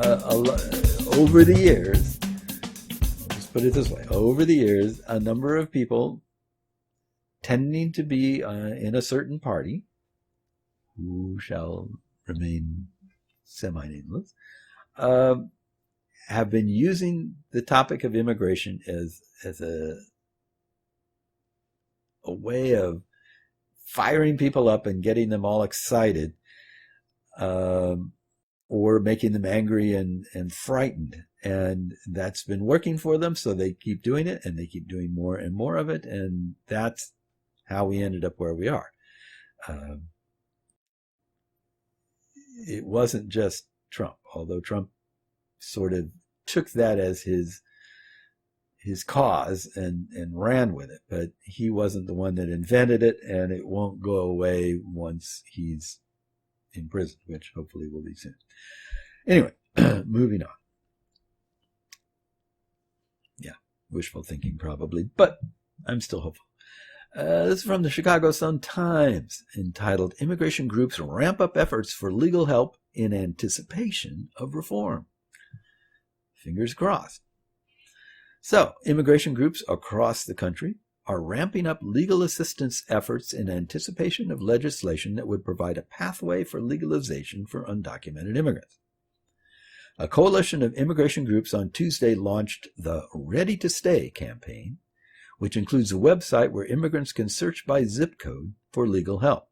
over the years, let's put it this way, over the years, a number of people tending to be in a certain party, who shall remain semi-nameless, have been using the topic of immigration as a way of firing people up and getting them all excited, or making them angry and frightened. And that's been working for them, so they keep doing it, and they keep doing more and more of it, and that's how we ended up where we are. It wasn't just Trump, although Trump sort of took that as his cause and ran with it, but he wasn't the one that invented it, and it won't go away once he's in prison, which hopefully will be soon. Anyway, moving on. Yeah, wishful thinking probably, but I'm still hopeful. This is from the Chicago Sun-Times, entitled "Immigration Groups Ramp Up Efforts for Legal Help in Anticipation of Reform." Fingers crossed. So, immigration groups across the country are ramping up legal assistance efforts in anticipation of legislation that would provide a pathway for legalization for undocumented immigrants. A coalition of immigration groups on Tuesday launched the Ready to Stay campaign, which includes a website where immigrants can search by zip code for legal help.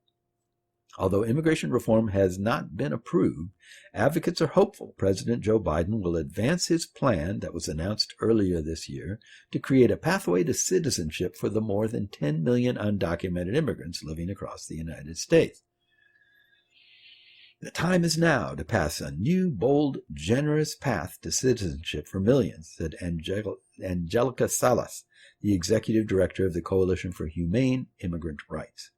Although immigration reform has not been approved, advocates are hopeful President Joe Biden will advance his plan that was announced earlier this year to create a pathway to citizenship for the more than 10 million undocumented immigrants living across the United States. The time is now to pass a new, bold, generous path to citizenship for millions, said Angelica Salas, the executive director of the Coalition for Humane Immigrant Rights.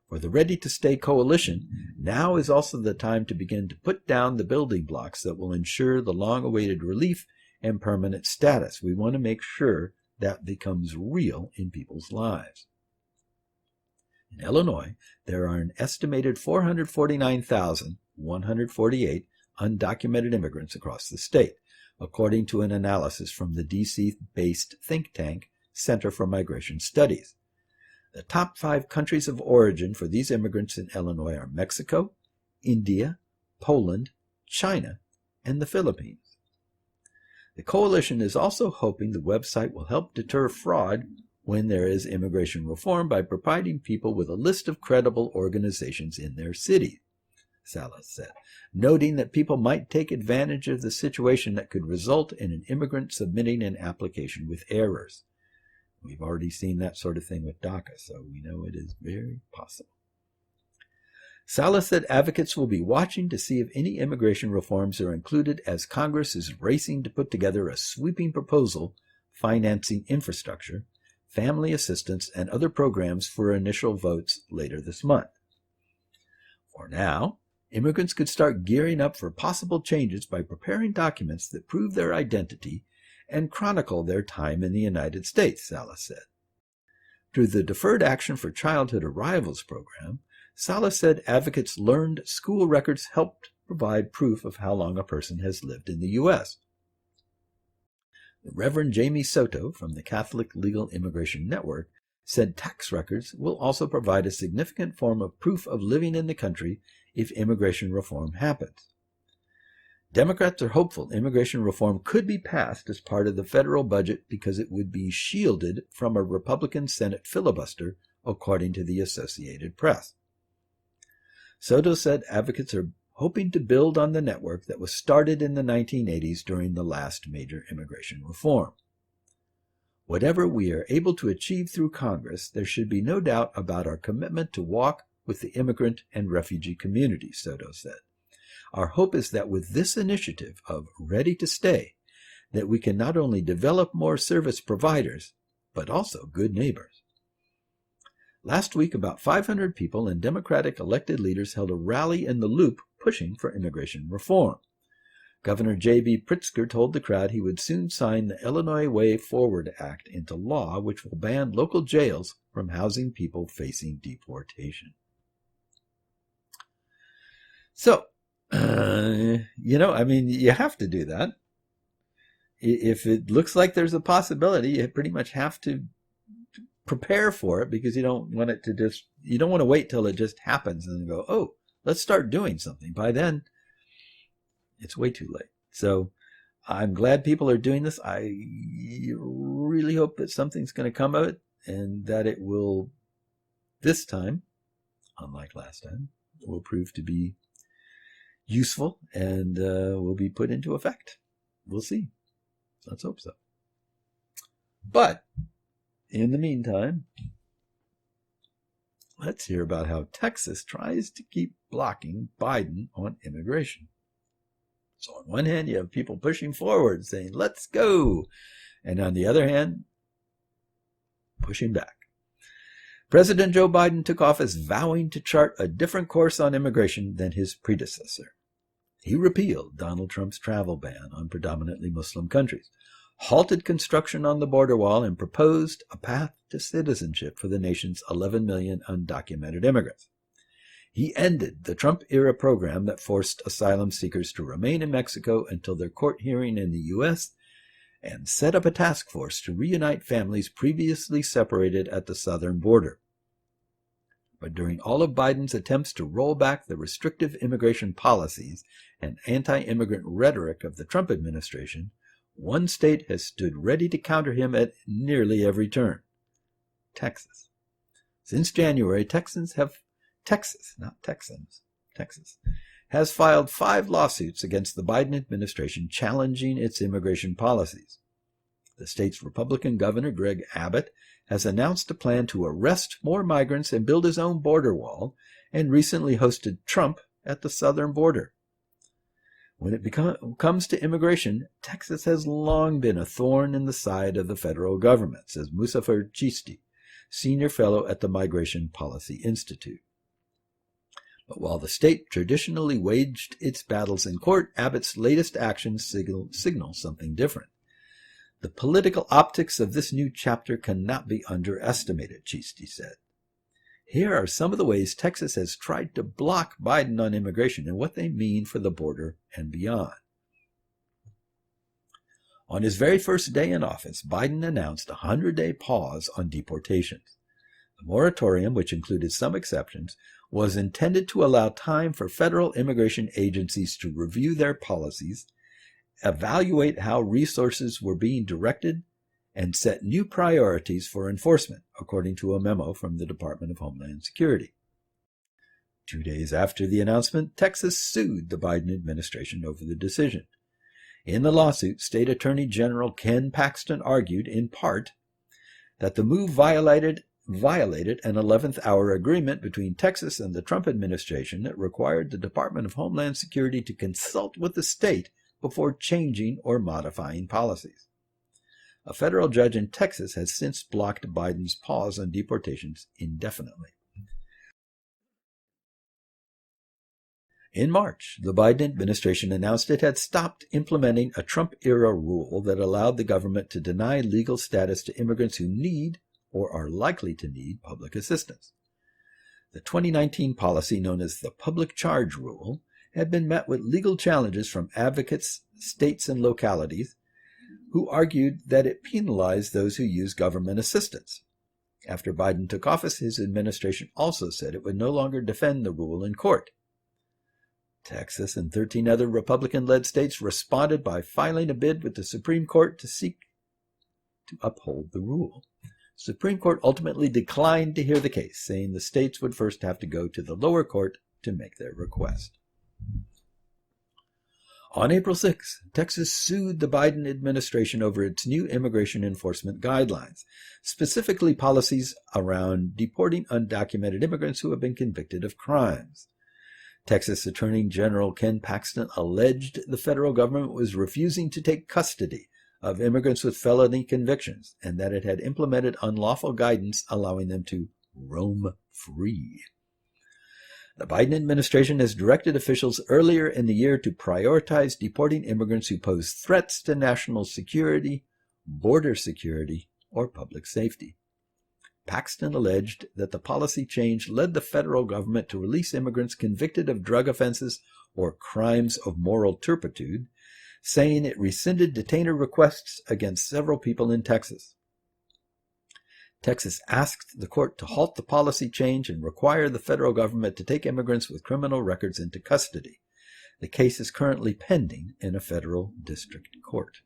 For the Ready to Stay coalition, now is also the time to begin to put down the building blocks that will ensure the long-awaited relief and permanent status. We want to make sure that becomes real in people's lives. In Illinois, there are an estimated 449,148 undocumented immigrants across the state, according to an analysis from the D.C.-based think tank Center for Migration Studies. The top 5 countries of origin for these immigrants in Illinois are Mexico, India, Poland, China, and the Philippines. The coalition is also hoping the website will help deter fraud when there is immigration reform by providing people with a list of credible organizations in their city, Salas said, noting that people might take advantage of the situation that could result in an immigrant submitting an application with errors. We've already seen that sort of thing with DACA, so we know it is very possible. Salas said advocates will be watching to see if any immigration reforms are included as Congress is racing to put together a sweeping proposal financing infrastructure, family assistance, and other programs for initial votes later this month. For now, immigrants could start gearing up for possible changes by preparing documents that prove their identity and chronicle their time in the United States, Salas said. Through the Deferred Action for Childhood Arrivals program, Salas said advocates learned school records helped provide proof of how long a person has lived in the U.S. The Reverend Jamie Soto from the Catholic Legal Immigration Network said tax records will also provide a significant form of proof of living in the country if immigration reform happens. Democrats are hopeful immigration reform could be passed as part of the federal budget because it would be shielded from a Republican Senate filibuster, according to the Associated Press. Soto said advocates are hoping to build on the network that was started in the 1980s during the last major immigration reform. Whatever we are able to achieve through Congress, there should be no doubt about our commitment to walk with the immigrant and refugee community, Soto said. Our hope is that with this initiative of Ready to Stay, that we can not only develop more service providers, but also good neighbors. Last week, about 500 people and Democratic elected leaders held a rally in the Loop pushing for immigration reform. Governor J.B. Pritzker told the crowd he would soon sign the Illinois Way Forward Act into law, which will ban local jails from housing people facing deportation. So, You have to do that. If it looks like there's a possibility, you pretty much have to prepare for it, because you don't want to wait till it just happens and then go, oh, let's start doing something. By then, it's way too late. So I'm glad people are doing this. I really hope that something's going to come of it, and that it will, this time, unlike last time, will prove to be useful and will be put into effect. We'll see. Let's hope so. But in the meantime, let's hear about how Texas tries to keep blocking Biden on immigration. So on one hand, you have people pushing forward saying, let's go. And on the other hand, pushing back. President Joe Biden took office vowing to chart a different course on immigration than his predecessor. He repealed Donald Trump's travel ban on predominantly Muslim countries, halted construction on the border wall, and proposed a path to citizenship for the nation's 11 million undocumented immigrants. He ended the Trump-era program that forced asylum seekers to remain in Mexico until their court hearing in the U.S., and set up a task force to reunite families previously separated at the southern border. But during all of Biden's attempts to roll back the restrictive immigration policies and anti-immigrant rhetoric of the Trump administration, one state has stood ready to counter him at nearly every turn: Texas. Since January, Texas has filed 5 lawsuits against the Biden administration challenging its immigration policies. The state's Republican governor, Greg Abbott, has announced a plan to arrest more migrants and build his own border wall, and recently hosted Trump at the southern border. When it comes to immigration, Texas has long been a thorn in the side of the federal government, says Muzaffar Chisti, senior fellow at the Migration Policy Institute. But while the state traditionally waged its battles in court, Abbott's latest actions signal something different. The political optics of this new chapter cannot be underestimated, Chisti said. Here are some of the ways Texas has tried to block Biden on immigration and what they mean for the border and beyond. On his very first day in office, Biden announced a 100-day pause on deportations. The moratorium, which included some exceptions, was intended to allow time for federal immigration agencies to review their policies, evaluate how resources were being directed, and set new priorities for enforcement, according to a memo from the Department of Homeland Security. 2 days after the announcement, Texas sued the Biden administration over the decision. In the lawsuit, State Attorney General Ken Paxton argued, in part, that the move violated an 11th-hour agreement between Texas and the Trump administration that required the Department of Homeland Security to consult with the state before changing or modifying policies. A federal judge in Texas has since blocked Biden's pause on deportations indefinitely. In March, the Biden administration announced it had stopped implementing a Trump-era rule that allowed the government to deny legal status to immigrants who need or are likely to need public assistance. The 2019 policy, known as the Public Charge Rule, had been met with legal challenges from advocates, states, and localities who argued that it penalized those who use government assistance. After Biden took office, his administration also said it would no longer defend the rule in court. Texas and 13 other Republican-led states responded by filing a bid with the Supreme Court to seek to uphold the rule. The Supreme Court ultimately declined to hear the case, saying the states would first have to go to the lower court to make their request. On April 6, Texas sued the Biden administration over its new immigration enforcement guidelines, specifically policies around deporting undocumented immigrants who have been convicted of crimes. Texas Attorney General Ken Paxton alleged the federal government was refusing to take custody of immigrants with felony convictions, and that it had implemented unlawful guidance allowing them to roam free. The Biden administration has directed officials earlier in the year to prioritize deporting immigrants who pose threats to national security, border security, or public safety. Paxton alleged that the policy change led the federal government to release immigrants convicted of drug offenses or crimes of moral turpitude, saying it rescinded detainer requests against several people in Texas. Texas asked the court to halt the policy change and require the federal government to take immigrants with criminal records into custody. The case is currently pending in a federal district court.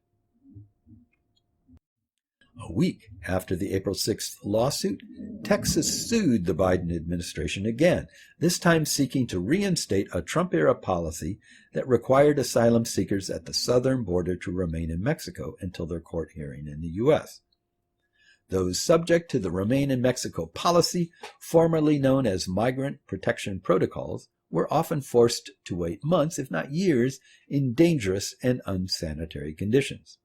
A week after the April 6th lawsuit, Texas sued the Biden administration again, this time seeking to reinstate a Trump-era policy that required asylum seekers at the southern border to remain in Mexico until their court hearing in the U.S. Those subject to the Remain in Mexico policy, formerly known as Migrant Protection Protocols, were often forced to wait months, if not years, in dangerous and unsanitary conditions.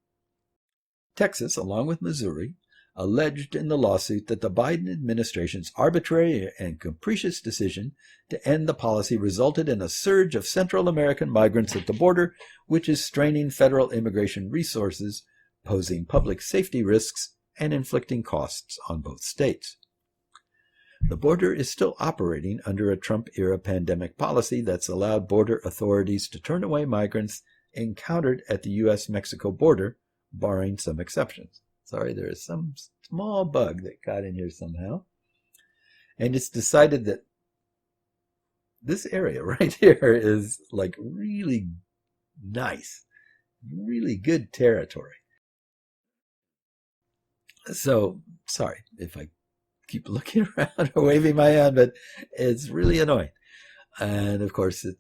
Texas, along with Missouri, alleged in the lawsuit that the Biden administration's arbitrary and capricious decision to end the policy resulted in a surge of Central American migrants at the border, which is straining federal immigration resources, posing public safety risks, and inflicting costs on both states. The border is still operating under a Trump-era pandemic policy that's allowed border authorities to turn away migrants encountered at the U.S.-Mexico border, barring some exceptions. Sorry, there is some small bug that got in here somehow. And it's decided that this area right here is like really nice, really good territory. So, sorry if I keep looking around or waving my hand, but it's really annoying. And of course, it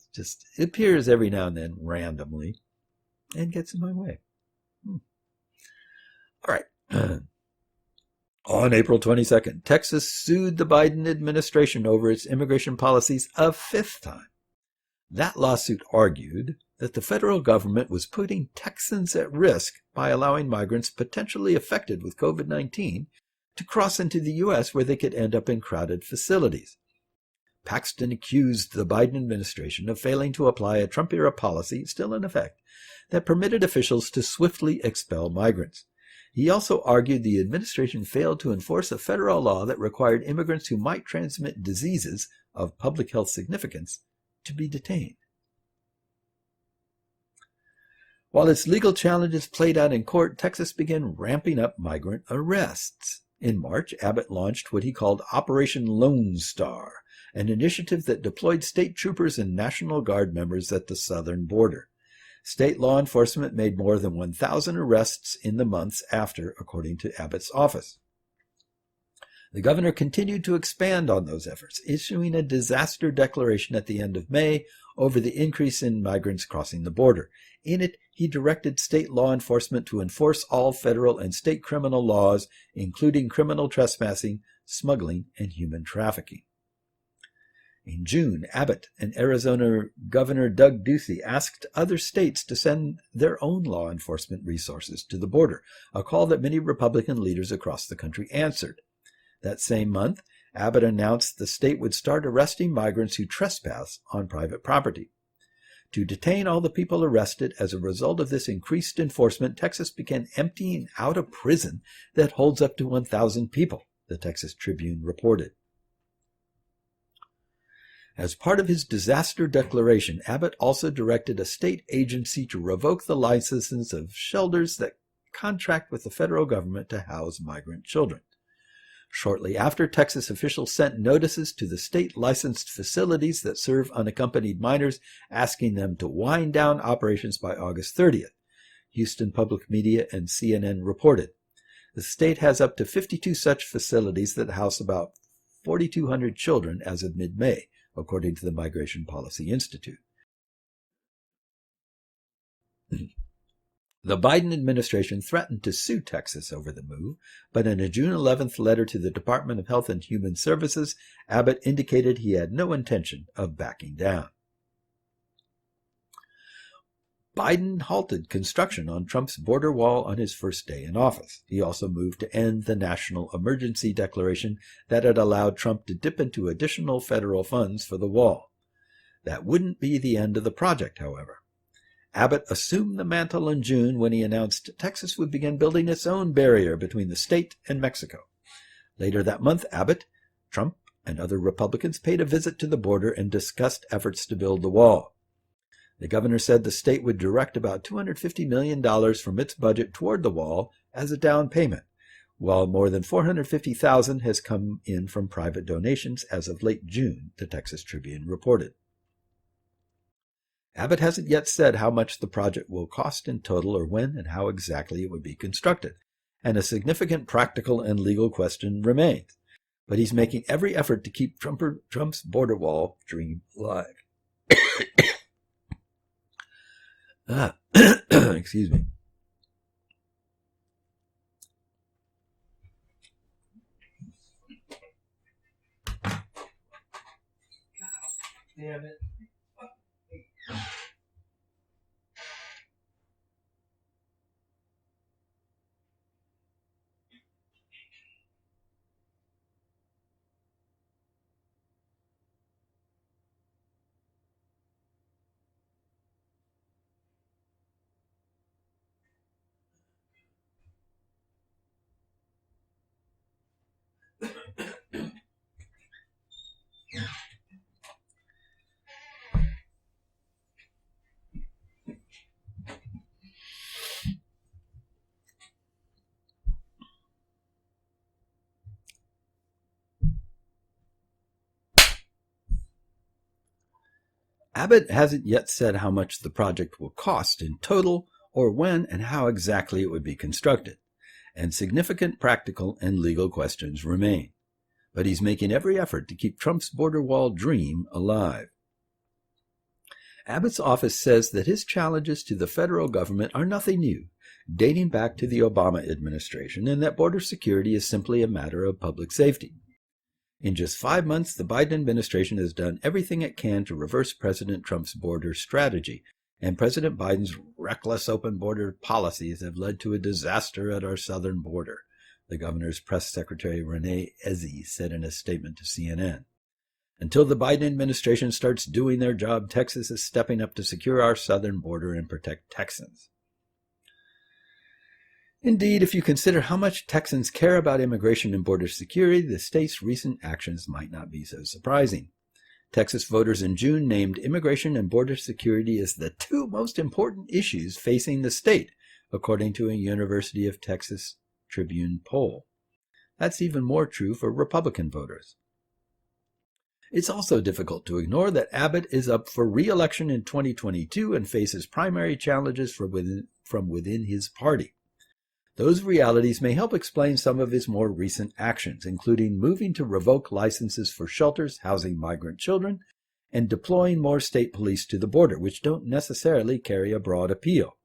appears every now and then randomly and gets in my way. All right. On April 22nd, Texas sued the Biden administration over its immigration policies a fifth time. That lawsuit argued that the federal government was putting Texans at risk by allowing migrants potentially affected with COVID-19 to cross into the U.S. where they could end up in crowded facilities. Paxton accused the Biden administration of failing to apply a Trump-era policy, still in effect, that permitted officials to swiftly expel migrants. He also argued the administration failed to enforce a federal law that required immigrants who might transmit diseases of public health significance to be detained. While its legal challenges played out in court, Texas began ramping up migrant arrests. In March, Abbott launched what he called Operation Lone Star, an initiative that deployed state troopers and National Guard members at the southern border. State law enforcement made more than 1,000 arrests in the months after, according to Abbott's office. The governor continued to expand on those efforts, issuing a disaster declaration at the end of May over the increase in migrants crossing the border. In it, he directed state law enforcement to enforce all federal and state criminal laws, including criminal trespassing, smuggling, and human trafficking. In June, Abbott and Arizona Governor Doug Ducey asked other states to send their own law enforcement resources to the border, a call that many Republican leaders across the country answered. That same month, Abbott announced the state would start arresting migrants who trespass on private property. To detain all the people arrested as a result of this increased enforcement, Texas began emptying out a prison that holds up to 1,000 people, the Texas Tribune reported. As part of his disaster declaration, Abbott also directed a state agency to revoke the licenses of shelters that contract with the federal government to house migrant children. Shortly after, Texas officials sent notices to the state-licensed facilities that serve unaccompanied minors, asking them to wind down operations by August 30th. Houston Public Media and CNN reported. The state has up to 52 such facilities that house about 4,200 children as of mid-May, according to the Migration Policy Institute. The Biden administration threatened to sue Texas over the move, but in a June 11th letter to the Department of Health and Human Services, Abbott indicated he had no intention of backing down. Biden halted construction on Trump's border wall on his first day in office. He also moved to end the national emergency declaration that had allowed Trump to dip into additional federal funds for the wall. That wouldn't be the end of the project, however. Abbott assumed the mantle in June when he announced Texas would begin building its own barrier between the state and Mexico. Later that month, Abbott, Trump, and other Republicans paid a visit to the border and discussed efforts to build the wall. The governor said the state would direct about $250 million from its budget toward the wall as a down payment, while more than $450,000 has come in from private donations as of late June, the Texas Tribune reported. Abbott hasn't yet said how much the project will cost in total or when and how exactly it would be constructed, and a significant practical and legal question remains. But he's making every effort to keep Trump's border wall dream alive. Excuse me. Damn it. Abbott hasn't yet said how much the project will cost in total or when and how exactly it would be constructed, and significant practical and legal questions remain. But he's making every effort to keep Trump's border wall dream alive. Abbott's office says that his challenges to the federal government are nothing new, dating back to the Obama administration, and that border security is simply a matter of public safety. In just 5 months, the Biden administration has done everything it can to reverse President Trump's border strategy, and President Biden's reckless open border policies have led to a disaster at our southern border, the governor's press secretary Renee Ezzi said in a statement to CNN. Until the Biden administration starts doing their job, Texas is stepping up to secure our southern border and protect Texans. Indeed, if you consider how much Texans care about immigration and border security, the state's recent actions might not be so surprising. Texas voters in June named immigration and border security as the two most important issues facing the state, according to a University of Texas Tribune poll. That's even more true for Republican voters. It's also difficult to ignore that Abbott is up for re-election in 2022 and faces primary challenges from within his party. Those realities may help explain some of his more recent actions, including moving to revoke licenses for shelters housing migrant children and deploying more state police to the border, which don't necessarily carry a broad appeal.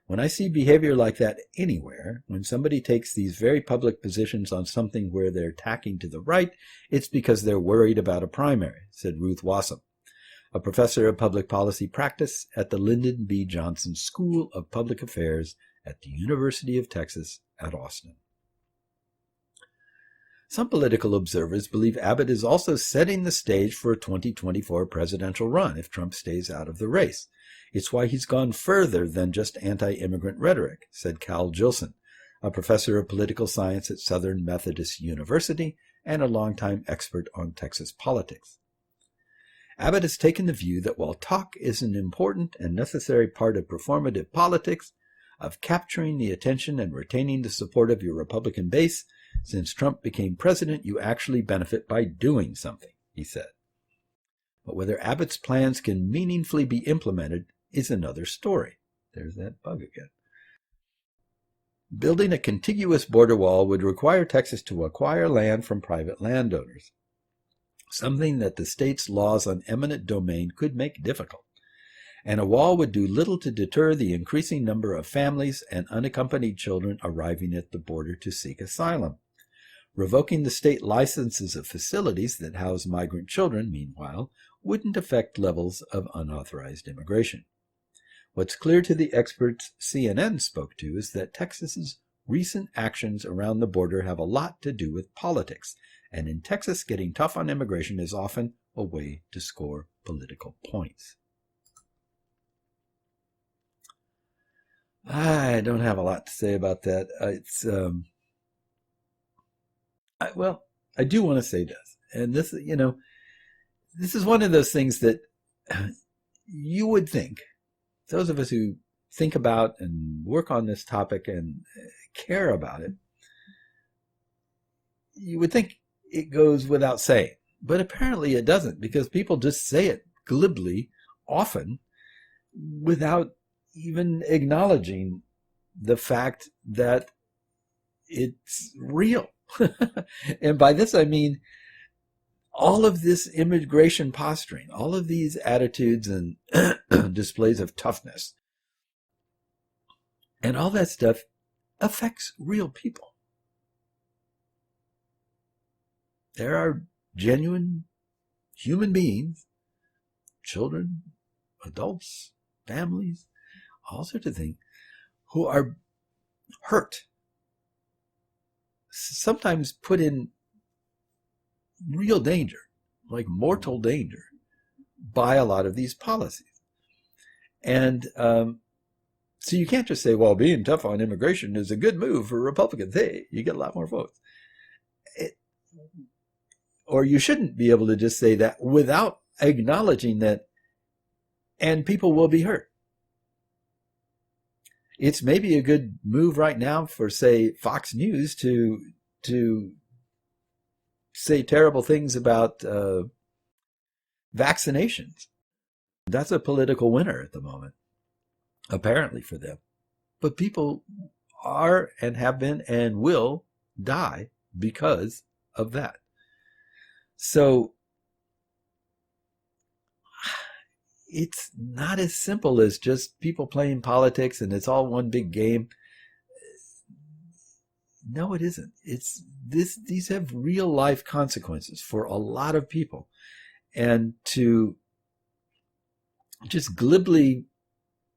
When I see behavior like that anywhere, when somebody takes these very public positions on something where they're tacking to the right, it's because they're worried about a primary, said Ruth Wassam, a professor of public policy practice at the Lyndon B. Johnson School of Public Affairs at the University of Texas at Austin. Some political observers believe Abbott is also setting the stage for a 2024 presidential run if Trump stays out of the race. It's why he's gone further than just anti-immigrant rhetoric, said Cal Gilson, a professor of political science at Southern Methodist University and a longtime expert on Texas politics. Abbott has taken the view that while talk is an important and necessary part of performative politics, of capturing the attention and retaining the support of your Republican base, since Trump became president, you actually benefit by doing something, he said. But whether Abbott's plans can meaningfully be implemented is another story. There's that bug again. Building a contiguous border wall would require Texas to acquire land from private landowners, something that the state's laws on eminent domain could make difficult. And a wall would do little to deter the increasing number of families and unaccompanied children arriving at the border to seek asylum. Revoking the state licenses of facilities that house migrant children, meanwhile, wouldn't affect levels of unauthorized immigration. What's clear to the experts CNN spoke to is that Texas's recent actions around the border have a lot to do with politics, and in Texas, getting tough on immigration is often a way to score political points. I don't have a lot to say about that. I do want to say this, and this is one of those things that you would think, those of us who think about and work on this topic and care about it, you would think it goes without saying. But apparently it doesn't, because people just say it glibly, often, without even acknowledging the fact that it's real. And by this I mean all of this immigration posturing, all of these attitudes and displays of toughness, and all that stuff affects real people. There are genuine human beings, children, adults, families, all sorts of things, who are hurt, sometimes put in real danger, like mortal danger, by a lot of these policies. And so you can't just say, well, being tough on immigration is a good move for Republicans. Hey, you get a lot more votes. Or you shouldn't be able to just say that without acknowledging that, and people will be hurt. It's maybe a good move right now for, say, Fox News to say terrible things about vaccinations. That's a political winner at the moment, apparently, for them. But people are and have been and will die because of that. So it's not as simple as just people playing politics and it's all one big game. No, it isn't. It's this. These have real life consequences for a lot of people, and to just glibly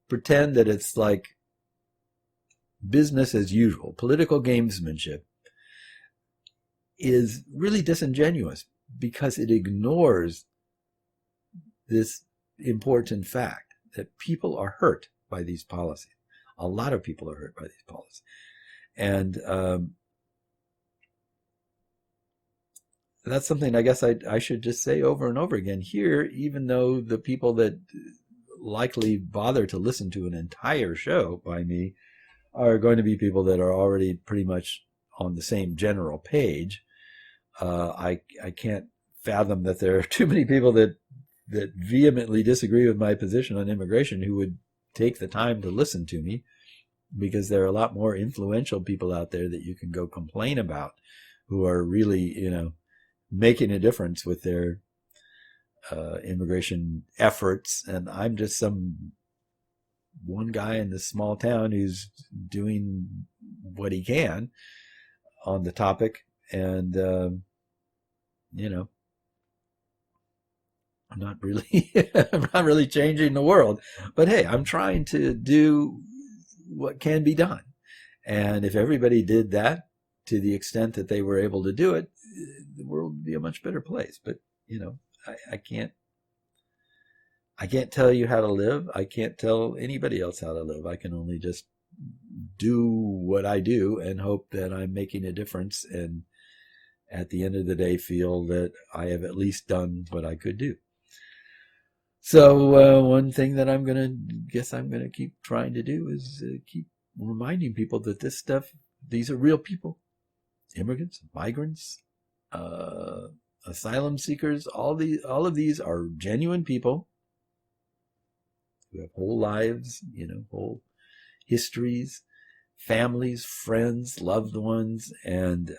pretend that it's like business as usual, political gamesmanship, is really disingenuous, because it ignores this important fact that people are hurt by these policies. A lot of people are hurt by these policies. And that's something I guess I should just say over and over again here, even though the people that likely bother to listen to an entire show by me are going to be people that are already pretty much on the same general page. I can't fathom that there are too many people that vehemently disagree with my position on immigration who would take the time to listen to me, because there are a lot more influential people out there that you can go complain about who are really, making a difference with their immigration efforts. And I'm just some one guy in this small town who's doing what he can on the topic. And, I'm not really changing the world, but hey, I'm trying to do what can be done. And if everybody did that to the extent that they were able to do it, the world would be a much better place. But, I can't tell you how to live. I can't tell anybody else how to live. I can only just do what I do and hope that I'm making a difference, and at the end of the day feel that I have at least done what I could do. So one thing that I'm going to keep trying to do is keep reminding people that this stuff, these are real people, immigrants, migrants, asylum seekers. All of these are genuine people who have whole lives, whole histories, families, friends, loved ones, and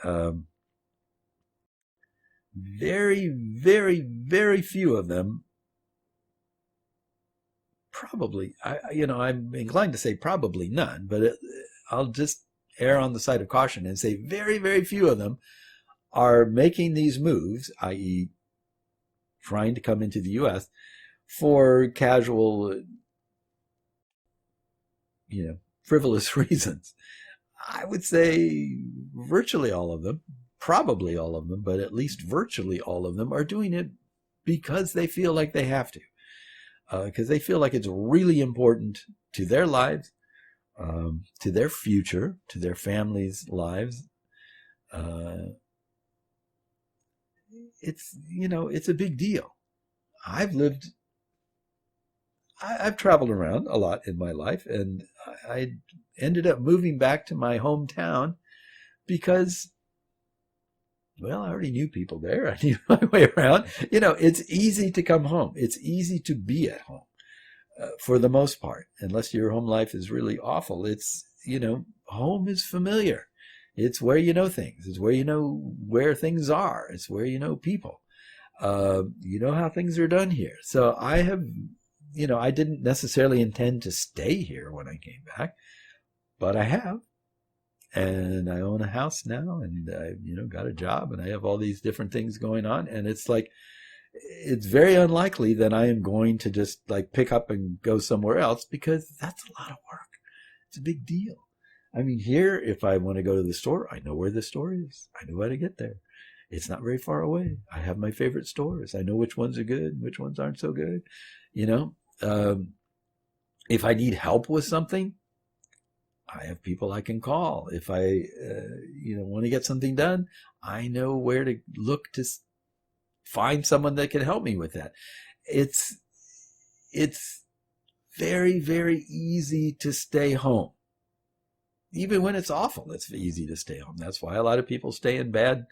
very, very, very few of them. Probably, I'm inclined to say probably none, but I'll just err on the side of caution and say very, very few of them are making these moves, i.e. trying to come into the U.S. for casual, frivolous reasons. I would say virtually all of them, probably all of them, but at least virtually all of them are doing it because they feel like they have to. Because they feel like it's really important to their lives, to their future, to their families' lives. It's a big deal. I've lived I've traveled around a lot in my life, and I ended up moving back to my hometown because, well, I already knew people there. I knew my way around. It's easy to come home. It's easy to be at home for the most part, unless your home life is really awful. It's, home is familiar. It's where you know things. It's where you know where things are. It's where you know people. You know how things are done here. So I have, I didn't necessarily intend to stay here when I came back, but I have. And I own a house now, and I, got a job, and I have all these different things going on. And it's like, it's very unlikely that I am going to just like pick up and go somewhere else, because that's a lot of work. It's a big deal. I mean, here, if I want to go to the store, I know where the store is. I know how to get there. It's not very far away. I have my favorite stores. I know which ones are good, which ones aren't so good. If I need help with something, I have people I can call. If I, want to get something done, I know where to look to find someone that can help me with that. It's very, very easy to stay home. Even when it's awful, it's easy to stay home. That's why a lot of people stay in bad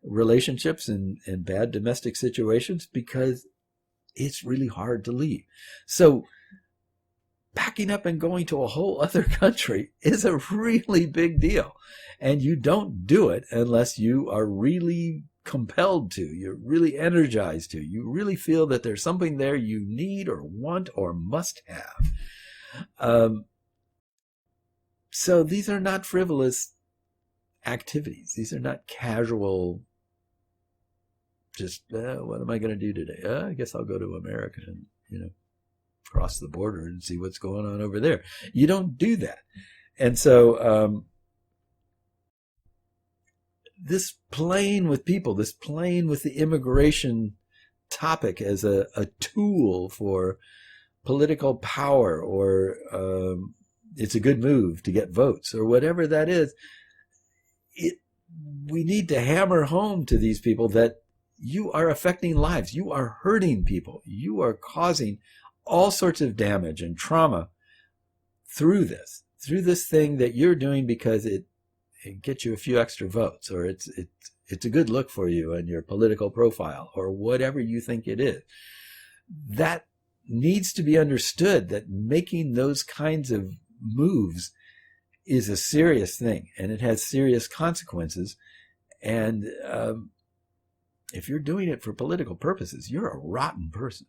relationships and bad domestic situations, because it's really hard to leave. So packing up and going to a whole other country is a really big deal. And you don't do it unless you are really compelled to. You're really energized to. You really feel that there's something there you need or want or must have. So these are not frivolous activities. These are not casual, just, what am I going to do today? I guess I'll go to America and, cross the border and see what's going on over there. You don't do that. And so this playing with people, this playing with the immigration topic as a tool for political power, or it's a good move to get votes, or whatever that is, we need to hammer home to these people that you are affecting lives. You are hurting people. You are causing all sorts of damage and trauma through this thing that you're doing because it gets you a few extra votes, or it's a good look for you and your political profile, or whatever you think it is. That needs to be understood, that making those kinds of moves is a serious thing, and it has serious consequences. And if you're doing it for political purposes, you're a rotten person.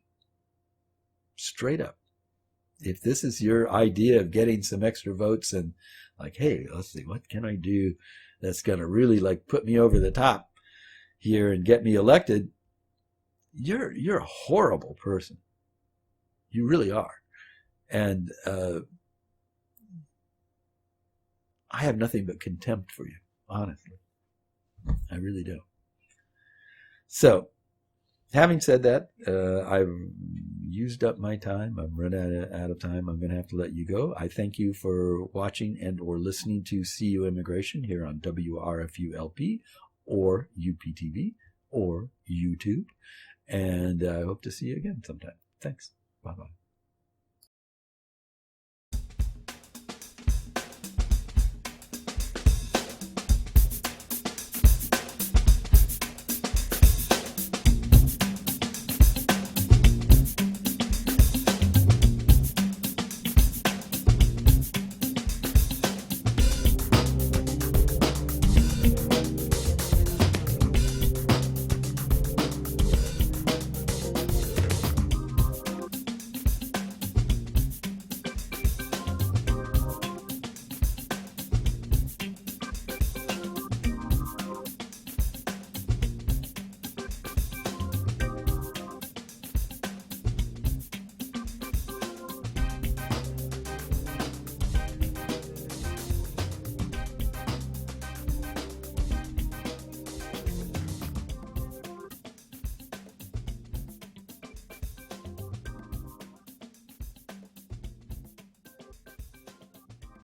Straight up. If this is your idea of getting some extra votes and like, hey, let's see, what can I do that's going to really like put me over the top here and get me elected, you're a horrible person. You really are. And I have nothing but contempt for you, honestly. I really do. So, having said that, I've used up my time. I'm running out of time. I'm going to have to let you go. I thank you for watching and or listening to CU Immigration here on WRFU-LP or UPTV or YouTube. And I hope to see you again sometime. Thanks. Bye-bye.